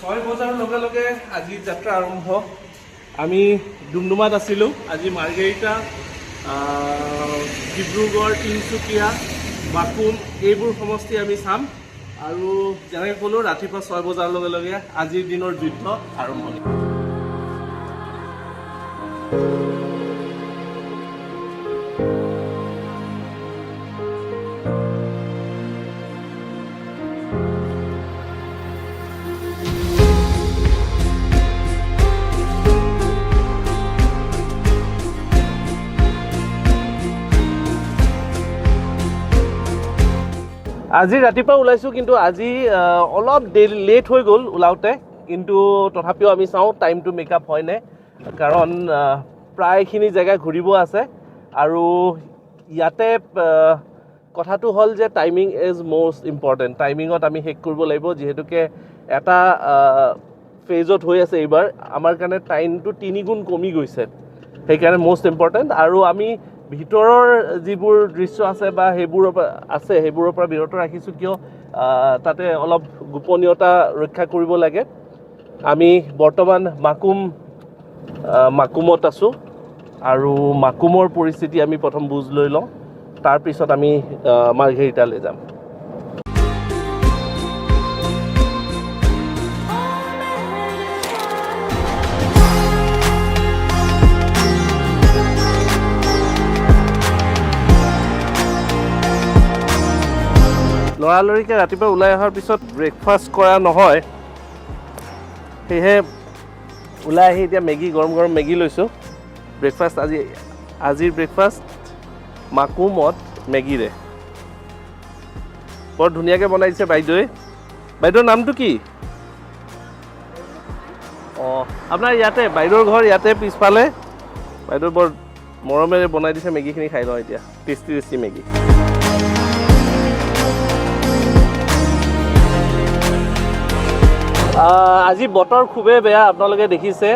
6 বজাৰ লগে লগে আজি যাত্ৰা আৰম্ভ। আমি ডুমডুমাত আছিলোঁ। আজি মাৰ্ঘেৰিটা, ডিব্ৰুগড়, তিনিচুকীয়া, মাকুম এইবোৰ সমষ্টি আমি চাম। আৰু যেনেকৈ ক'লোঁ, ৰাতিপুৱা 6 বজাৰ লগে লগে আজিৰ দিনৰ যুদ্ধ আৰম্ভণি। আজি ৰাতিপুৱা ওলাইছোঁ, কিন্তু আজি অলপ লেট হৈ গ'ল ওলাওঁতে। কিন্তু তথাপিও আমি চাওঁ টাইমটো মেকআপ হয়নে, কাৰণ প্ৰায়খিনি জেগা ঘূৰিব আছে। আৰু ইয়াতে কথাটো হ'ল যে টাইমিং ইজ মষ্ট ইম্পৰ্টেণ্ট। টাইমিঙত আমি শেষ কৰিব লাগিব, যিহেতুকে এটা ফেজত হৈ আছে এইবাৰ। আমাৰ কাৰণে টাইমটো 3 গুণ কমি গৈছে, সেইকাৰণে মষ্ট ইম্পৰ্টেণ্ট। আৰু আমি ভিতৰৰ যিবোৰ দৃশ্য আছে বা সেইবোৰৰ পৰা বিৰত ৰাখিছোঁ, কিয় তাতে অলপ গোপনীয়তা ৰক্ষা কৰিব লাগে। আমি বৰ্তমান মাকুমত আছোঁ, আৰু মাকুমৰ পৰিস্থিতি আমি প্ৰথম বুজ লৈ লওঁ, তাৰপিছত আমি মাৰ্ঘেৰিটালৈ যাম। লৰালৰিকৈ ৰাতিপুৱা ওলাই অহাৰ পিছত ব্ৰেকফাষ্ট কৰা নহয়, সেয়েহে ওলাই আহি এতিয়া গৰম গৰম মেগী লৈছোঁ। ব্ৰেকফাষ্ট আজিৰ ব্ৰেকফাষ্ট মাকুমত মেগীৰে। বৰ ধুনীয়াকৈ বনাই দিছে বাইদেৱে। বাইদেউৰ নামটো কি? আপোনাৰ ইয়াতে বাইদেউৰ ঘৰ ইয়াতে পিছফালে। বাইদেউ বৰ মৰমেৰে বনাই দিছে মেগীখিনি। খাই লওঁ এতিয়া, টেষ্টি মেগী। আজি বতৰ খুবেই বেয়া, আপোনালোকে দেখিছে।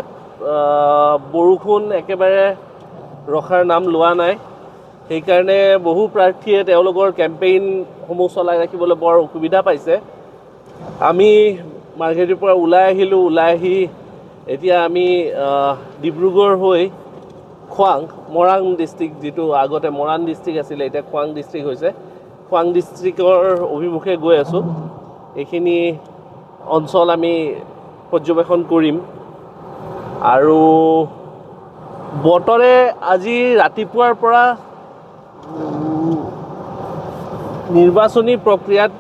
বৰষুণ একেবাৰে ৰখাৰ নাম লোৱা নাই। সেইকাৰণে বহু প্ৰাৰ্থীয়ে তেওঁলোকৰ কেম্পেইনসমূহ চলাই ৰাখিবলৈ বৰ অসুবিধা পাইছে। আমি মাৰ্ঘেৰিটাৰ পৰা ওলাই আহিলোঁ। ওলাই আহি এতিয়া আমি ডিব্ৰুগড় হৈ মৰাণ ডিষ্ট্ৰিক্ট, যিটো আগতে মৰাণ ডিষ্ট্ৰিক্ট আছিলে, এতিয়া খোৱাং ডিষ্ট্ৰিক্ট হৈছে, খোৱাং ডিষ্ট্ৰিক্টৰ অভিমুখে গৈ আছোঁ। এইখিনি অঞ্চল আমি পৰ্যবেক্ষণ কৰিম। আৰু বতৰে আজি ৰাতিপুৱাৰ পৰা নিৰ্বাচনী প্ৰক্ৰিয়াত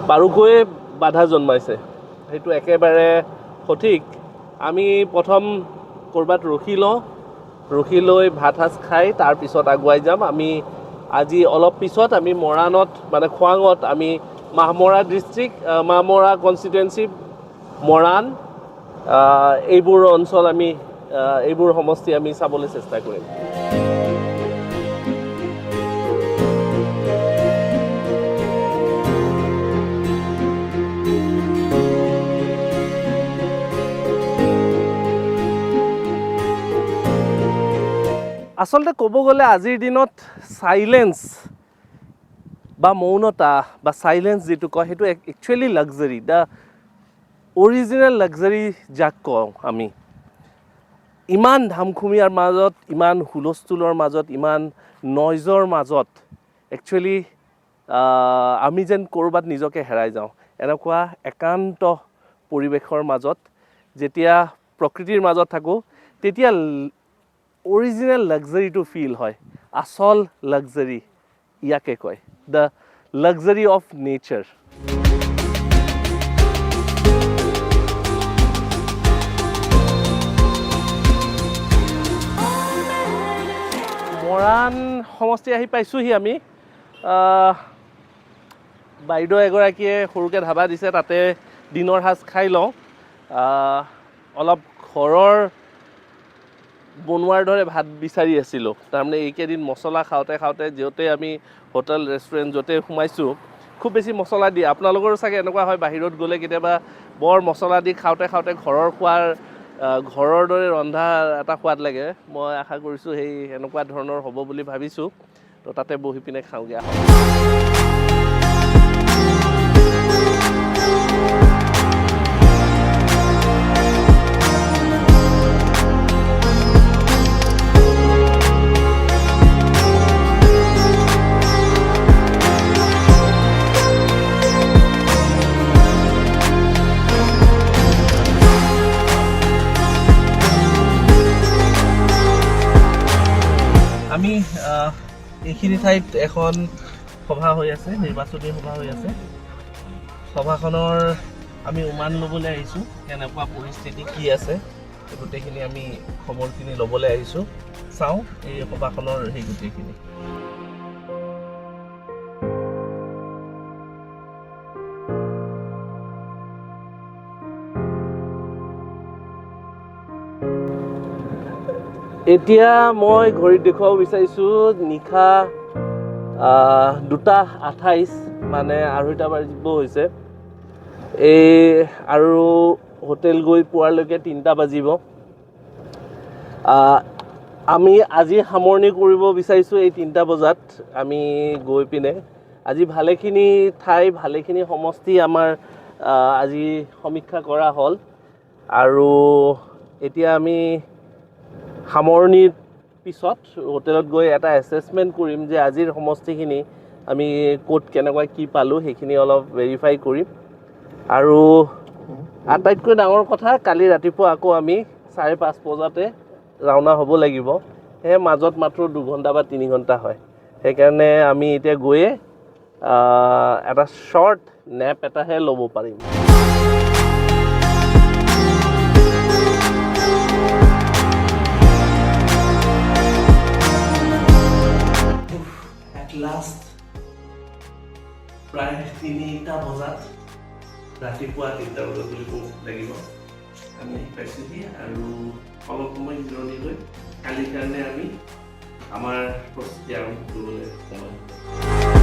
বাৰুকৈয়ে বাধা জন্মাইছে, সেইটো একেবাৰে সঠিক। আমি প্ৰথম ক'ৰবাত ৰখি লৈ ভাত সাজ খাই তাৰপিছত আগুৱাই যাম। আমি আজি অলপ পিছত আমি মৰাণত, মানে খোৱাঙত, আমি মাহমৰা ডিষ্ট্ৰিক্ট, মাহমৰা কনষ্টিটুৱেঞ্চি, মৰাণ, এইবোৰ অঞ্চল এইবোৰ সমষ্টি আমি চাবলৈ চেষ্টা কৰিম। আচলতে ক'ব গ'লে আজিৰ দিনত চাইলেন্স বা মৌনতা বা চাইলেন্স যিটো কয়, সেইটো actually luxury, the original luxury যাক কওঁ আমি। ইমান ধামখুমীয়াৰ মাজত, ইমান হুলস্থুলৰ মাজত, ইমান নইজৰ মাজত একচুৱেলি আমি যেন ক'ৰবাত নিজকে হেৰাই যাওঁ। এনেকুৱা একান্ত পৰিৱেশৰ মাজত যেতিয়া প্ৰকৃতিৰ মাজত থাকোঁ, তেতিয়া অৰিজিনেল লাক্সাৰীটো ফিল হয়। আচল লাক্সাৰী ইয়াকে কয়, the luxury of nature. Moran সমষ্টি আহি পাইছোঁহি আমি। বাইদেউ এগৰাকীয়ে সৰুকৈ ধাবা দিছে, তাতে দিনৰ সাজ খাই লওঁ। অলপ ঘৰৰ বনোৱাৰ দৰে ভাত বিচাৰি আছিলোঁ। তাৰমানে এইকেইদিন মছলা খাওঁতে য'তে আমি হোটেল ৰেষ্টুৰেণ্ট য'তে সোমাইছোঁ, খুব বেছি মছলা দিয়ে। আপোনালোকৰো চাগে এনেকুৱা হয়, বাহিৰত গ'লে কেতিয়াবা বৰ মছলা দি খাওঁতে ঘৰৰ দৰে ৰন্ধা এটা সোৱাদ লাগে। মই আশা কৰিছোঁ সেই এনেকুৱা ধৰণৰ হ'ব বুলি ভাবিছোঁ। তো তাতে বহি পিনে খাওঁগৈ। এইখিনি ঠাইত এখন সভা হৈ আছে, নিৰ্বাচনী সভা হৈ আছে। সভাখনৰ আমি উমান ল'বলৈ আহিছোঁ, কেনেকুৱা পৰিস্থিতি কি আছে গোটেইখিনি আমি খবৰখিনি ল'বলৈ আহিছোঁ। চাওঁ এই সভাখনৰ সেই গোটেইখিনি। এতিয়া মই ঘড়ীত দেখুৱাব বিচাৰিছোঁ নিশা 2:28 মানে 2:30 বাজিব হৈছে। আৰু হোটেল গৈ পোৱালৈকে 3টা বাজিব। আমি আজি সামৰণি কৰিব বিচাৰিছোঁ এই 3টা বজাত আমি গৈ পিনে। আজি ভালেখিনি ঠাই ভালেখিনি সমষ্টি আমাৰ আজি সমীক্ষা কৰা হ'ল আৰু এতিয়া আমি সামৰণিৰ পিছত হোটেলত গৈ এটা এছেছমেণ্ট কৰিম যে আজিৰ সমষ্টিখিনি আমি ক'ত কেনেকুৱা কি পালোঁ সেইখিনি অলপ ভেৰিফাই কৰিম। আৰু আটাইতকৈ ডাঙৰ কথা কালি ৰাতিপুৱা আকৌ আমি 5:30 বজাতে ৰাওনা হ'ব লাগিব। সেয়ে মাজত মাত্ৰ 2 ঘণ্টা বা 3 ঘণ্টা হয়। সেইকাৰণে আমি এতিয়া গৈয়ে এটা শ্বৰ্ট নেপ এটাহে ল'ব পাৰিম। লাষ্ট প্ৰায় 3টা বজাত ৰাতিপুৱা 3টা বজাত বুলি ক'ব লাগিব আমি পাইছোঁহি আৰু অলপ সময় জিৰণি লৈ কালিৰ কাৰণে আমি আমাৰ প্ৰস্তুতি আৰম্ভ কৰিবলৈ সময়